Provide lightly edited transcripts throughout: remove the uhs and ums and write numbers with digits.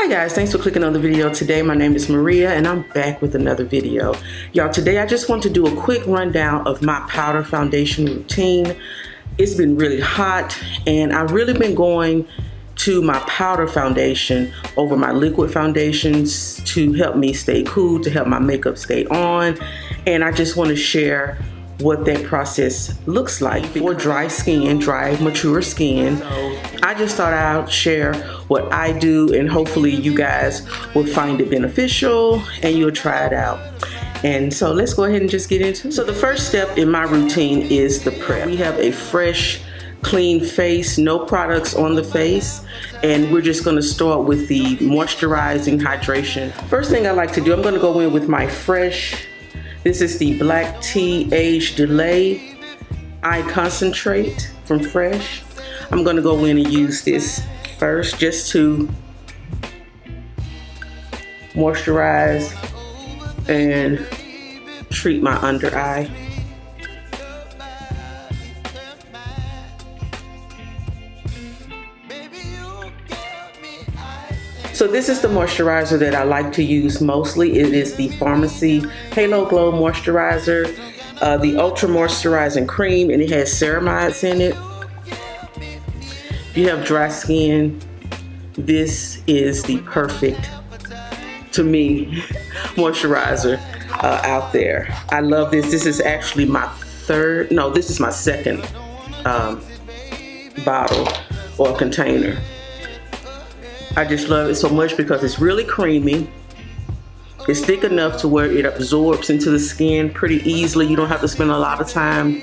Hi guys, thanks for clicking on the video today. My name is Maria and I'm back with another video. Y'all, today I just want to do a quick rundown of my powder foundation routine. It's been really hot and I've really been going to my powder foundation over my liquid foundations to help me stay cool, to help my makeup stay on. And I just want to share what that process looks like for dry skin, dry, mature skin. I just thought I'd share what I do and hopefully you guys will find it beneficial and you'll try it out. And so let's go ahead and just get into it. So the first step in my routine is the prep. We have a fresh, clean face, no products on the face, and we're just gonna start with the moisturizing hydration. First thing I like to do, I'm gonna go in with my fresh, this is the Black Tea Age Delay Eye Concentrate from Fresh. I'm gonna go in and use this first just to moisturize and treat my under eye. So this is the moisturizer that I like to use mostly. It is the Pharmacy Halo Glow Moisturizer, the Ultra Moisturizing Cream, and it has ceramides in it. If you have dry skin, this is the perfect, to me, moisturizer out there. I love this. This is actually my this is my second bottle or container. I just love it so much because it's really creamy. It's thick enough to where it absorbs into the skin pretty easily. You don't have to spend a lot of time,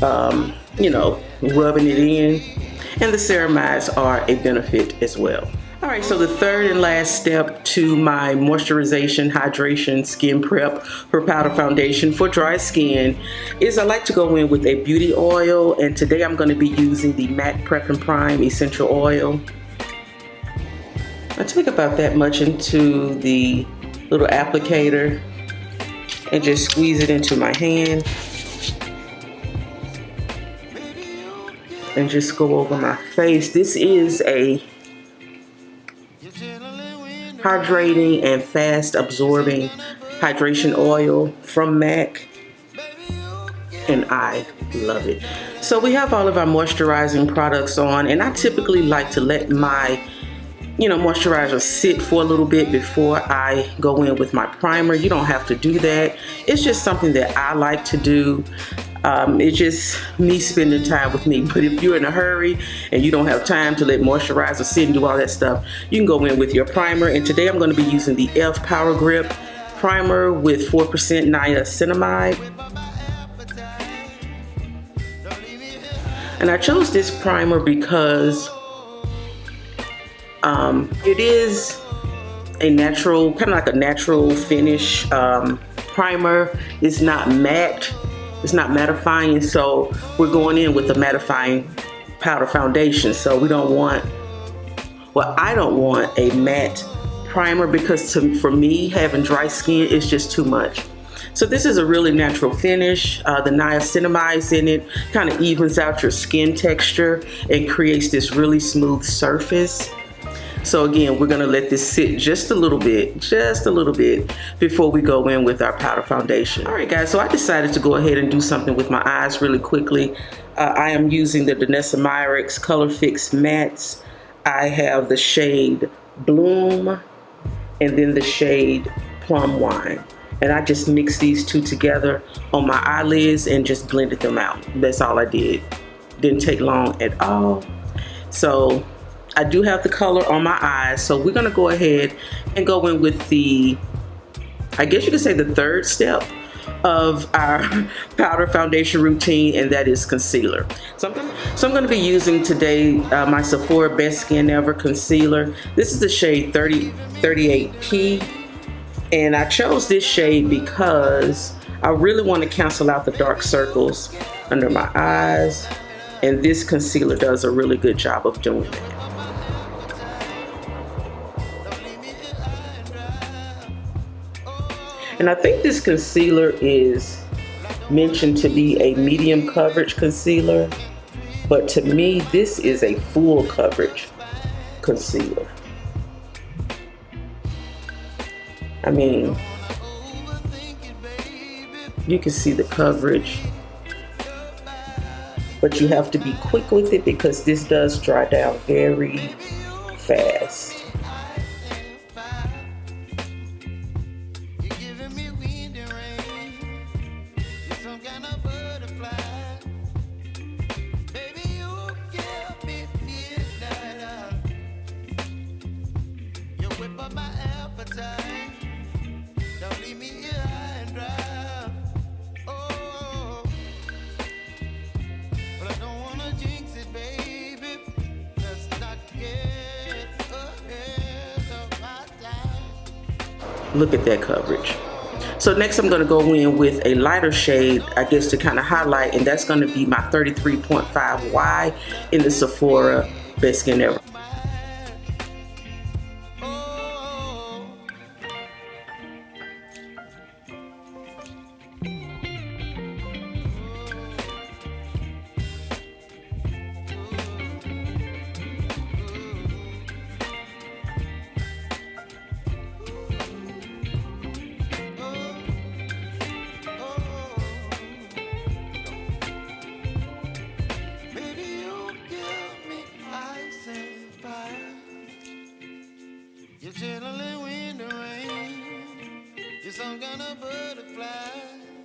rubbing it in. And the ceramides are a benefit as well. All right, so the third and last step to my moisturization, hydration, skin prep for powder foundation for dry skin is I like to go in with a beauty oil. And today I'm gonna be using the Matte Prep and Prime Essential Oil. I take about that much into the little applicator and just squeeze it into my hand and just go over my face. This is a hydrating and fast absorbing hydration oil from MAC and I love it. So we have all of our moisturizing products on and I typically like to let my moisturizer sit for a little bit before I go in with my primer. You don't have to do that. It's just something that I like to do. It's just me spending time with me. But if you're in a hurry and you don't have time to let moisturizer sit and do all that stuff, you can go in with your primer. And today I'm going to be using the e.l.f. Power Grip Primer with 4% niacinamide. And I chose this primer because it is a natural, kind of like a natural finish primer. It's not matte, it's not mattifying, so we're going in with a mattifying powder foundation. So we don't want, well, I don't want a matte primer because for me, having dry skin is just too much. So this is a really natural finish. The niacinamides in it kind of evens out your skin texture and creates this really smooth surface. So again, we're gonna let this sit just a little bit before we go in with our powder foundation. All right guys, so I decided to go ahead and do something with my eyes really quickly. I am using the Danessa Myricks Color Fix Mattes. I have the shade Bloom and then the shade Plum Wine. And I just mixed these two together on my eyelids and just blended them out. That's all I did. Didn't take long at all. So I do have the color on my eyes, so we're gonna go ahead and go in with the, I guess you could say the third step of our powder foundation routine, and that is concealer. So I'm gonna be using today my Sephora Best Skin Ever Concealer. This is the shade 38P, and I chose this shade because I really want to cancel out the dark circles under my eyes, and this concealer does a really good job of doing that. And I think this concealer is mentioned to be a medium coverage concealer, but to me, this is a full coverage concealer. I mean, you can see the coverage, but you have to be quick with it because this does dry down very fast. Look at that coverage. So next I'm going to go in with a lighter shade, I guess, to kind of highlight, and that's going to be my 33.5Y in the Sephora Best Skin Ever.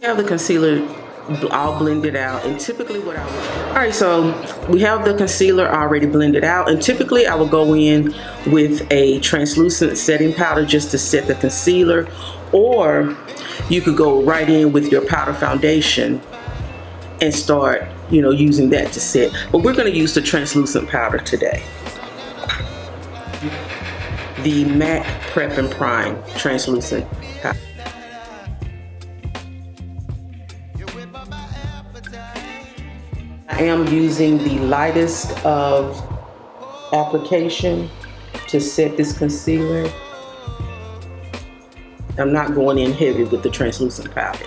I have the concealer all blended out, and typically what I would... All right, so we have the concealer already blended out, and typically I will go in with a translucent setting powder just to set the concealer, or you could go right in with your powder foundation and start, you know, using that to set. But we're going to use the translucent powder today. The MAC Prep and Prime translucent powder. I am using the lightest of application to set this concealer. I'm not going in heavy with the translucent powder.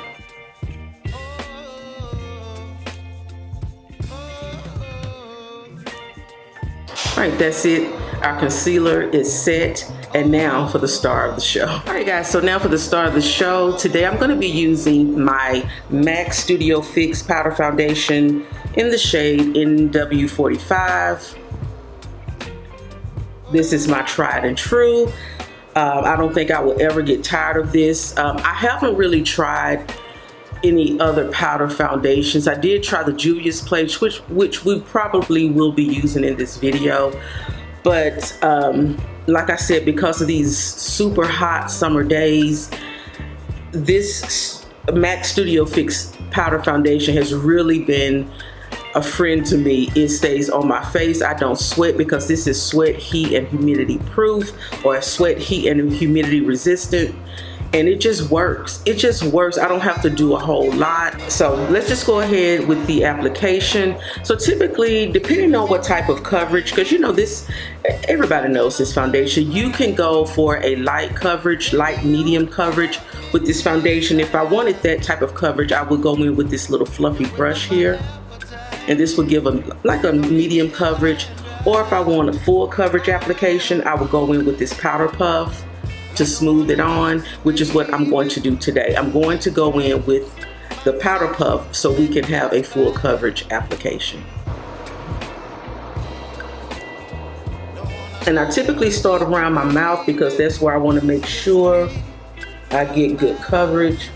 All right, that's it. Our concealer is set. And now for the star of the show. All right, guys, so now for the star of the show. Today I'm going to be using my MAC Studio Fix Powder Foundation in the shade NW45. This is my tried and true. I don't think I will ever get tired of this. I haven't really tried any other powder foundations. I did try the Juvia's Place, which we probably will be using in this video. But like I said, because of these super hot summer days, this MAC Studio Fix Powder Foundation has really been a friend to me. It stays on my face. I don't sweat because this is sweat, heat, and humidity proof, or sweat, heat, and humidity resistant. And it just works. It just works. I don't have to do a whole lot. So let's just go ahead with the application. So typically, depending on what type of coverage, because you know this, everybody knows this foundation, you can go for a light coverage, light medium coverage with this foundation. If I wanted that type of coverage, I would go in with this little fluffy brush here. And this would give like a medium coverage. Or if I want a full coverage application, I would go in with this powder puff to smooth it on, which is what I'm going to do today. I'm going to go in with the powder puff so we can have a full coverage application. And I typically start around my mouth because that's where I want to make sure I get good coverage.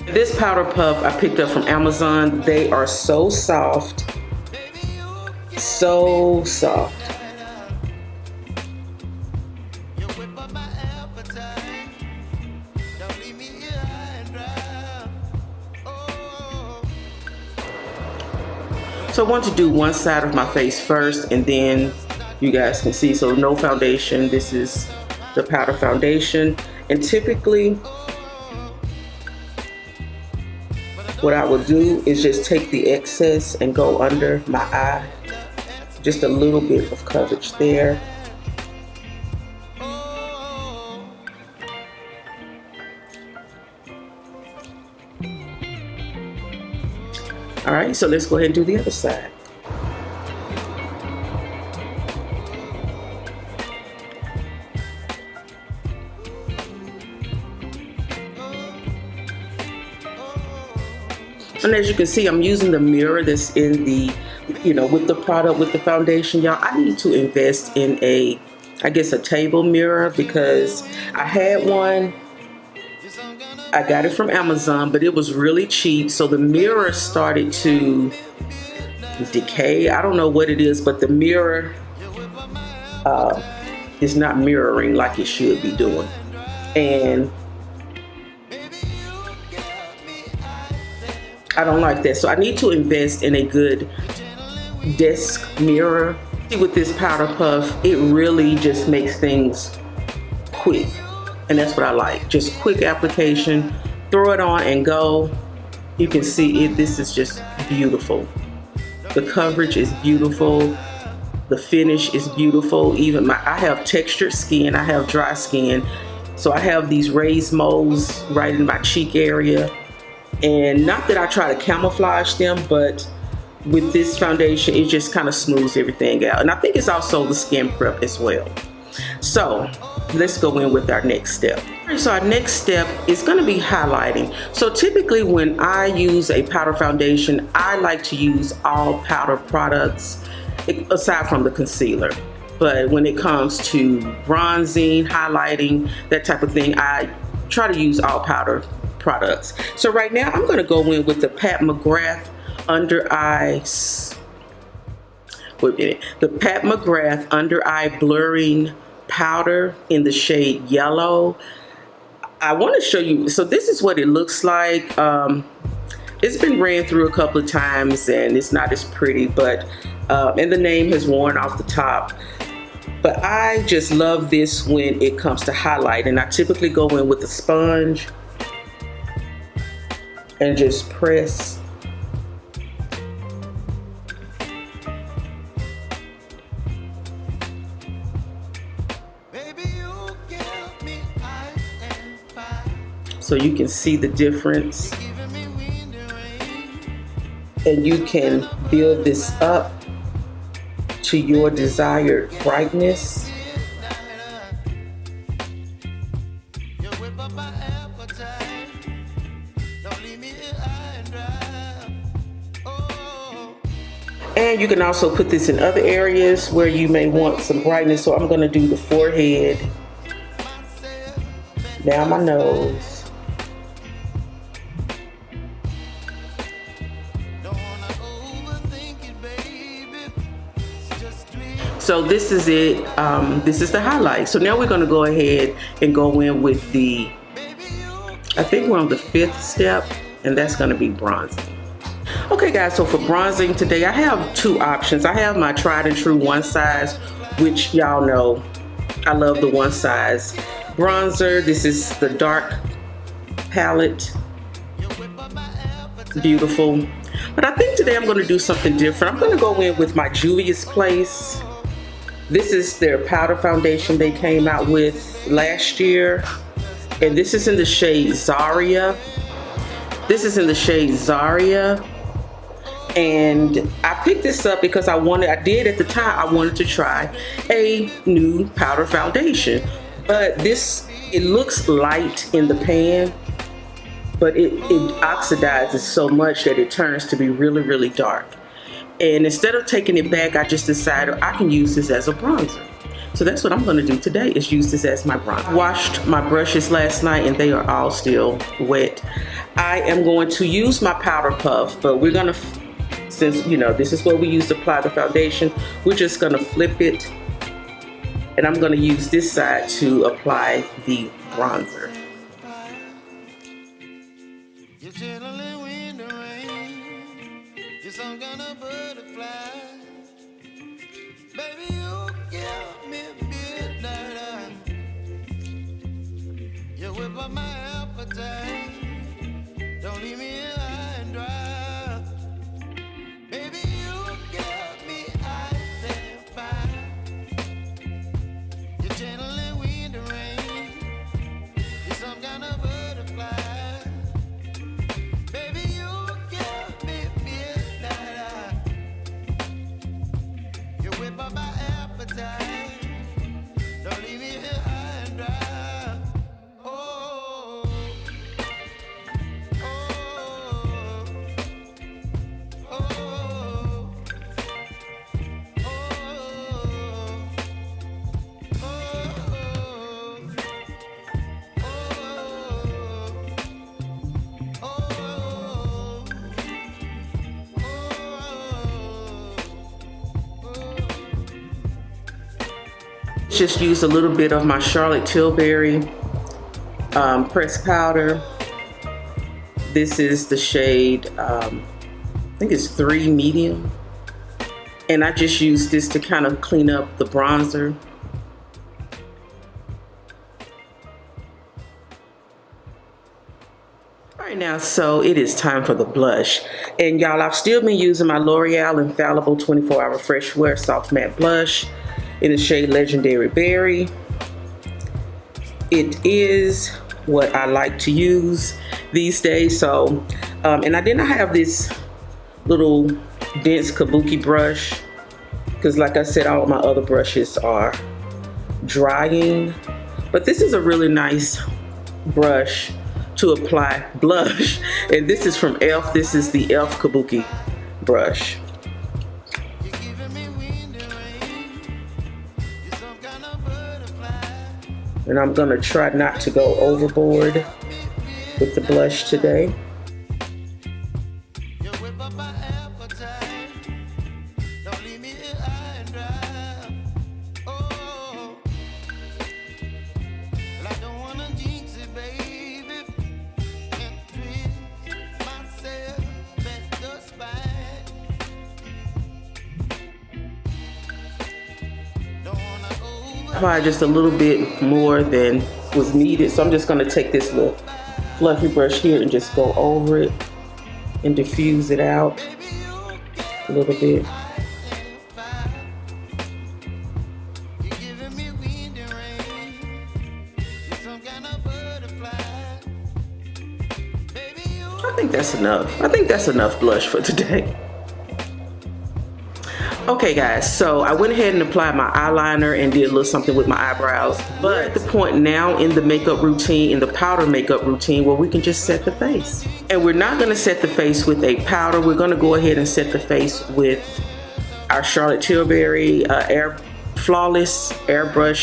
This powder puff I picked up from Amazon. They are so soft, so soft. So I want to do one side of my face first, and then you guys can see. So no foundation. This is the powder foundation, and typically what I would do is just take the excess and go under my eye. Just a little bit of coverage there. All right, so let's go ahead and do the other side. And as you can see, I'm using the mirror that's in the, with the product, with the foundation, y'all. I need to invest in I guess a table mirror, because I had one. I got it from Amazon, but it was really cheap. So the mirror started to decay. I don't know what it is, but the mirror is not mirroring like it should be doing. And I don't like that. So I need to invest in a good desk mirror. See, with this powder puff, it really just makes things quick. And that's what I like. Just quick application, throw it on and go. You can see it. This is just beautiful. The coverage is beautiful. The finish is beautiful. Even I have textured skin. I have dry skin. So I have these raised moles right in my cheek area. And not that I try to camouflage them, but with this foundation, it just kind of smooths everything out. And I think it's also the skin prep as well. So let's go in with our next step. So our next step is going to be highlighting. So typically when I use a powder foundation, I like to use all powder products aside from the concealer. But when it comes to bronzing, highlighting, that type of thing, I try to use all powder products. So right now I'm going to go in with the Pat McGrath Under Eye, the Pat McGrath Under Eye Blurring Powder in the shade Yellow. I want to show you, so this is what it looks like. It's been ran through a couple of times and it's not as pretty, but and the name has worn off the top. But I just love this when it comes to highlight, and I typically go in with a sponge and just press. So you can see the difference, and you can build this up to your desired brightness. And you can also put this in other areas where you may want some brightness. So I'm going to do the forehead, down my nose. So this is it. This is the highlight. So now we're going to go ahead and go in with I think we're on the 5th step, and that's going to be bronzing. Okay guys, so for bronzing today, I have 2 options. I have my tried and true one size, which y'all know I love the one size bronzer. This is the dark palette. Beautiful. But I think today I'm going to do something different. I'm going to go in with my Juvia's Place. This is their powder foundation they came out with last year. And this is in the shade Zaria. And I picked this up because I did at the time, I wanted to try a new powder foundation. But it looks light in the pan, but it oxidizes so much that it turns to be really, really dark. And instead of taking it back, I just decided I can use this as a bronzer. So that's what I'm going to do today, is use this as my bronzer. Washed my brushes last night and they are all still wet. I am going to use my powder puff, but we're going to, since this is what we use to apply the foundation, we're just going to flip it. And I'm going to use this side to apply the bronzer. Some kind of butterfly, baby, you give me midnight. You whip up my appetite. Don't leave me high and dry. Baby, you give me ice and fire. You're channeling wind and rain. You're some kind of butterfly. Baby, you give me midnight. Just use a little bit of my Charlotte Tilbury pressed powder. This is the shade, I think it's 3 medium. And I just use this to kind of clean up the bronzer. Alright, now so it is time for the blush. And y'all, I've still been using my L'Oreal Infallible 24-Hour Fresh Wear Soft Matte Blush in the shade Legendary Berry. It is what I like to use these days. So, and I did not have this little dense kabuki brush because, like I said, all of my other brushes are drying. But this is a really nice brush to apply blush, and this is from e.l.f. This is the e.l.f. Kabuki brush. And I'm gonna try not to go overboard with the blush today. Apply just a little bit more than was needed, so I'm just going to take this little fluffy brush here and just go over it and diffuse it out a little bit. I think that's enough. I think that's enough blush for today. Okay guys, so I went ahead and applied my eyeliner and did a little something with my eyebrows. But at the point now in the makeup routine, in the powder makeup routine, where we can just set the face. And we're not gonna set the face with a powder. We're gonna go ahead and set the face with our Charlotte Tilbury Airbrush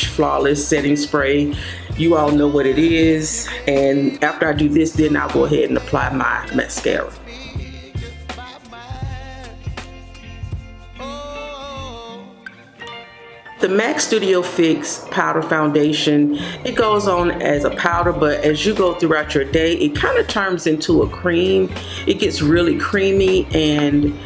Flawless Setting Spray. You all know what it is. And after I do this, then I'll go ahead and apply my mascara. The MAC Studio Fix Powder Foundation, it goes on as a powder, but as you go throughout your day, it kind of turns into a cream. It gets really creamy and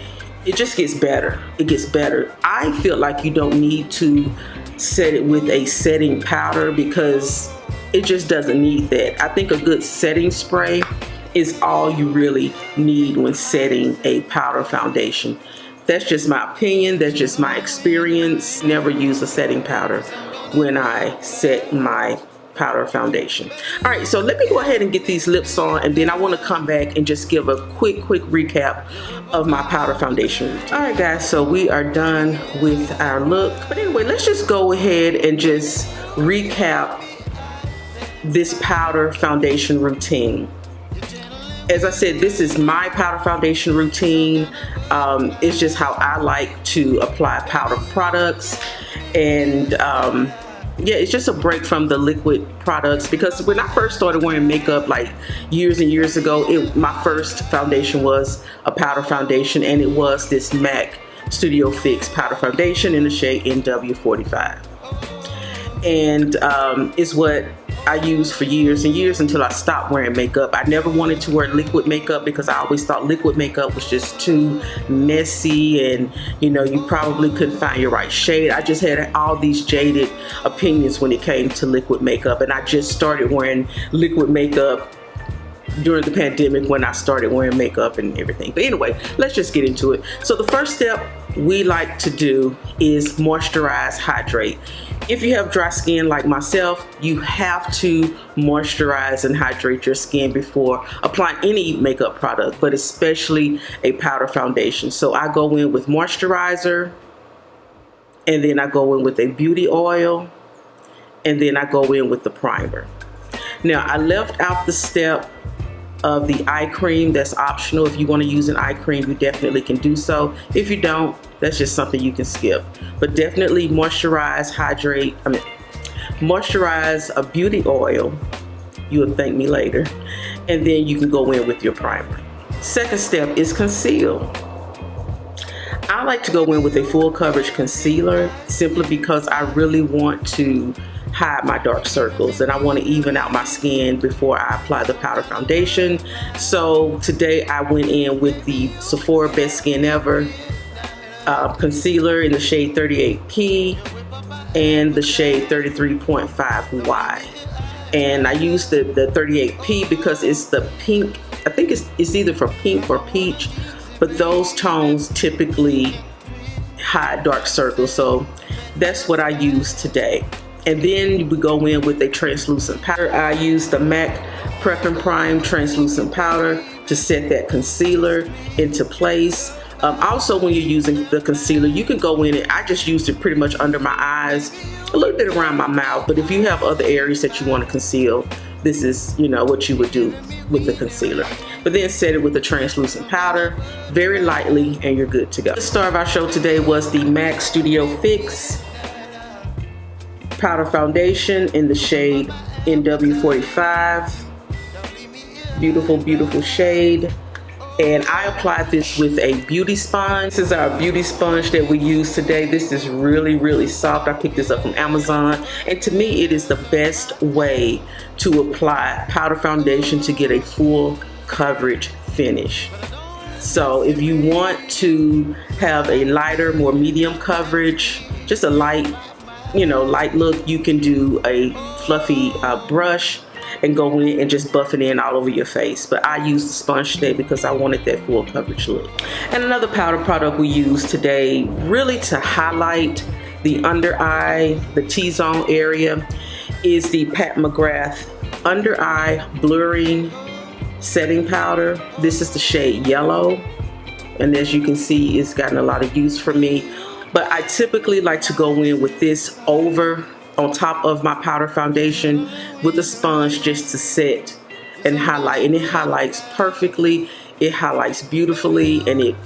it just gets better. It gets better. I feel like you don't need to set it with a setting powder because it just doesn't need that. I think a good setting spray is all you really need when setting a powder foundation. That's just my opinion, that's just my experience. Never use a setting powder when I set my powder foundation. All right, so let me go ahead and get these lips on, and then I want to come back and just give a quick recap of my powder foundation. All right guys, so we are done with our look. But anyway, let's just go ahead and just recap this powder foundation routine. As I said, this is my powder foundation routine. It's just how I like to apply powder products. And yeah, it's just a break from the liquid products, because when I first started wearing makeup like years and years ago, my first foundation was a powder foundation, and it was this MAC Studio Fix powder foundation in the shade NW45. And it's what I used for years and years until I stopped wearing makeup. I never wanted to wear liquid makeup because I always thought liquid makeup was just too messy, and you know, you probably couldn't find your right shade. I just had all these jaded opinions when it came to liquid makeup, and I just started wearing liquid makeup during the pandemic when I started wearing makeup and everything. But anyway, let's just get into it. So the first step we like to do is moisturize, hydrate. If you have dry skin like myself, you have to moisturize and hydrate your skin before applying any makeup product, but especially a powder foundation. So I go in with moisturizer, and then I go in with a beauty oil, and then I go in with the primer. Now I left out the step of the eye cream. That's optional. If you want to use an eye cream, you definitely can do so. If you don't, that's just something you can skip. But definitely moisturize, hydrate, moisturize a beauty oil. You will thank me later. And then you can go in with your primer. Second step is conceal. I like to go in with a full coverage concealer simply because I really want to hide my dark circles and I want to even out my skin before I apply the powder foundation. So today I went in with the Sephora Best Skin Ever concealer in the shade 38P and the shade 33.5Y. And I used the 38P because it's the pink, I think it's either for pink or peach, but those tones typically hide dark circles, so that's what I use today. And then we go in with a translucent powder. I use the MAC Prep and Prime translucent powder to set that concealer into place. Also, when you're using the concealer, you can go in and I just used it pretty much under my eyes, a little bit around my mouth, but if you have other areas that you want to conceal, this is, you know, what you would do with the concealer. But then set it with the translucent powder very lightly and you're good to go. The star of our show today was the MAC Studio Fix powder foundation in the shade NW45. Beautiful, beautiful shade. And I applied this with a beauty sponge. This is our beauty sponge that we use today. This is really, really soft. I picked this up from Amazon. And to me, it is the best way to apply powder foundation to get a full coverage finish. So if you want to have a lighter, more medium coverage, just a light, light look, you can do a fluffy brush and go in and just buff it in all over your face. But I used the sponge today because I wanted that full coverage look. And another powder product we use today, really to highlight the under eye, the T-zone area, is the Pat McGrath Under Eye Blurring Setting Powder. This is the shade Yellow. And as you can see, it's gotten a lot of use for me. But I typically like to go in with this on top of my powder foundation with a sponge just to set and highlight. And it highlights perfectly, it highlights beautifully, and it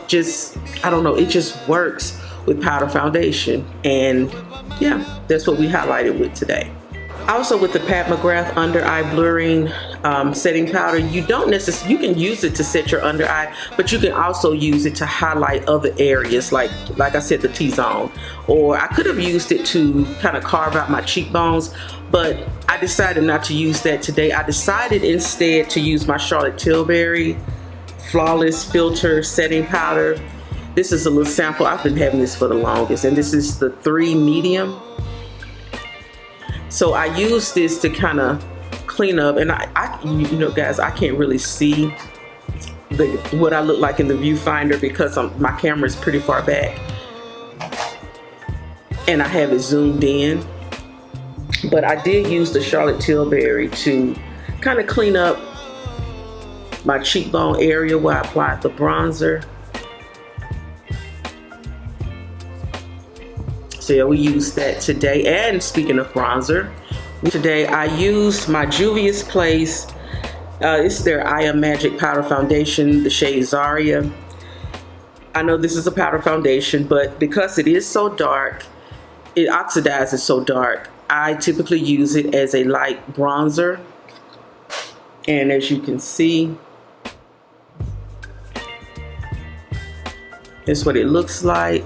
just, I don't know, it just works with powder foundation. And yeah, that's what we highlighted with today. Also with the Pat McGrath Under Eye Blurring Setting Powder, you can use it to set your under eye, but you can also use it to highlight other areas like I said, the T-zone. Or I could have used it to kind of carve out my cheekbones, but I decided not to use that today. I decided instead to use my Charlotte Tilbury Flawless Filter Setting Powder. This is a little sample. I've been having this for the longest, and this is the 3 medium. So I use this to kind of clean up, and I guys, I can't really see what I look like in the viewfinder because my camera is pretty far back and I have it zoomed in. But I did use the Charlotte Tilbury to kind of clean up my cheekbone area where I applied the bronzer. So yeah, we used that today. And speaking of bronzer, today I used my Juvia's Place. It's their I Am Magic Powder Foundation, the shade Zaria. I know this is a powder foundation, but because it is so dark, it oxidizes so dark, I typically use it as a light bronzer. And as you can see, this is what it looks like.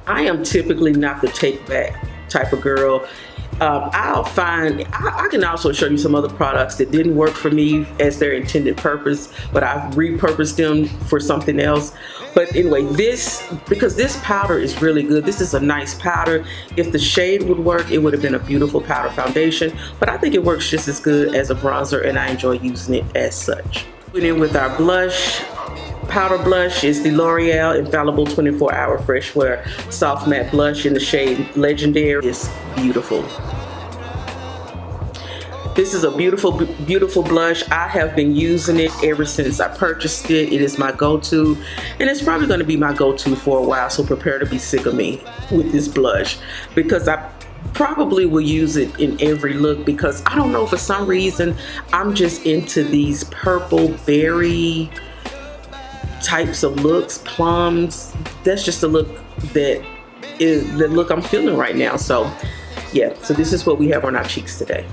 I am typically not the take back type of girl. I can also show you some other products that didn't work for me as their intended purpose, but I've repurposed them for something else. But anyway, because this powder is really good, this is a nice powder. If the shade would work, it would have been a beautiful powder foundation, but I think it works just as good as a bronzer, and I enjoy using it as such. Put in with our blush. Powder blush is the L'Oreal Infallible 24-Hour Fresh Wear Soft Matte Blush in the shade Legendary. It's beautiful. This is a beautiful, beautiful blush. I have been using it ever since I purchased it. It is my go-to, and it's probably going to be my go-to for a while, so prepare to be sick of me with this blush, because I probably will use it in every look, because I don't know, for some reason I'm just into these purple berry types of looks, plums. That's just the look that is the look I'm feeling right now. So yeah, so this is what we have on our cheeks today.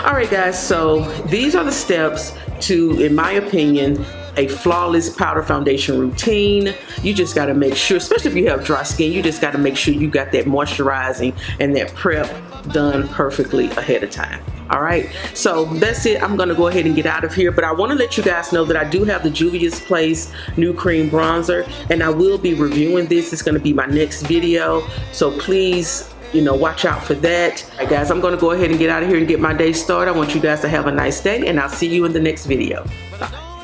All right, guys, so these are the steps to, in my opinion, a flawless powder foundation routine. You just got to make sure, especially if you have dry skin, you just got to make sure you got that moisturizing and that prep done perfectly ahead of time. All right, so that's it. I'm gonna go ahead and get out of here, but I want to let you guys know that I do have the Juvia's Place New Cream Bronzer, and I will be reviewing this. It's gonna be my next video, so please, watch out for that. All right, guys, I'm gonna go ahead and get out of here and get my day started. I want you guys to have a nice day, and I'll see you in the next video. Bye.